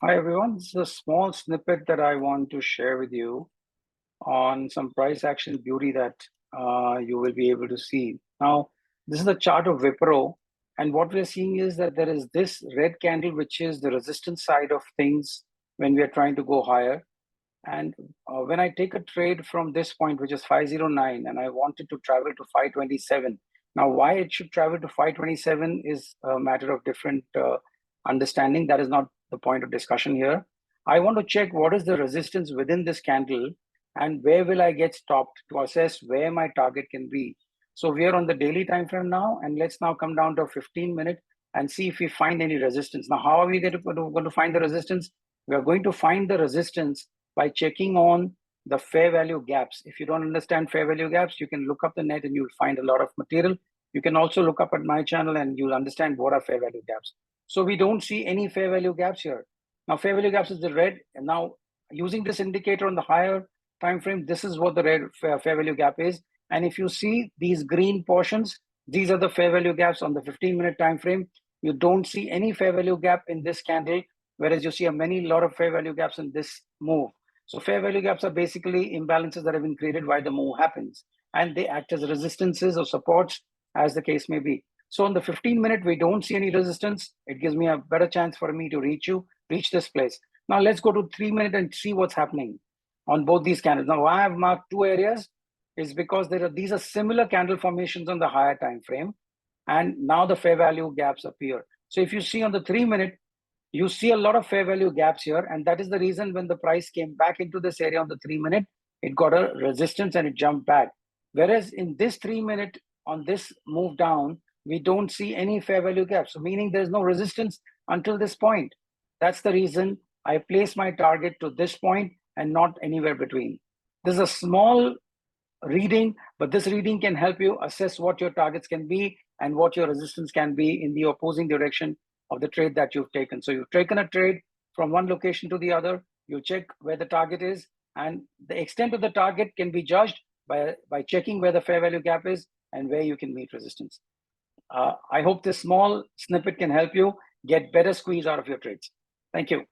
Hi everyone, this is a small snippet that I want to share with you on some price action beauty that you will be able to see. Now, this is the chart of Wipro, and what we're seeing is that there is this red candle, which is the resistance side of things when we are trying to go higher. And when I take a trade from this point, which is 509, and I want it to travel to 527. Now, why it should travel to 527 is a matter of different understanding. That is not the point of discussion here. I want to check what is the resistance within this candle and where will I get stopped to assess where my target can be. So we are on the daily time frame now, and let's now come down to a 15-minute and see if we find any resistance. Now, how are we going to find the resistance? We are going to find the resistance by checking on the fair value gaps. If you don't understand fair value gaps, you can look up the net and you'll find a lot of material. You can also look up at my channel and you'll understand what are fair value gaps. So we don't see any fair value gaps here. Now, fair value gaps is the red. And now using this indicator on the higher time frame, this is what the red fair value gap is. And if you see these green portions, these are the fair value gaps on the 15-minute time frame. You don't see any fair value gap in this candle, whereas you see a lot of fair value gaps in this move. So fair value gaps are basically imbalances that have been created while the move happens, and they act as resistances or supports as the case may be. So on the 15-minute, we don't see any resistance. It gives me a better chance for me to reach this place. Now let's go to 3-minute and see what's happening on both these candles. Now why I have marked two areas is because these are similar candle formations on the higher time frame, and now the fair value gaps appear. So if you see on the 3-minute, you see a lot of fair value gaps here, and that is the reason when the price came back into this area on the 3-minute, it got a resistance and it jumped back. Whereas in this 3-minute, on this move down, we don't see any fair value gaps, so meaning there's no resistance until this point. That's the reason I place my target to this point and not anywhere between. This is a small reading, but this reading can help you assess what your targets can be and what your resistance can be in the opposing direction of the trade that you've taken. So you've taken a trade from one location to the other, you check where the target is, and the extent of the target can be judged by checking where the fair value gap is and where you can meet resistance. I hope this small snippet can help you get better squeeze out of your trades. Thank you.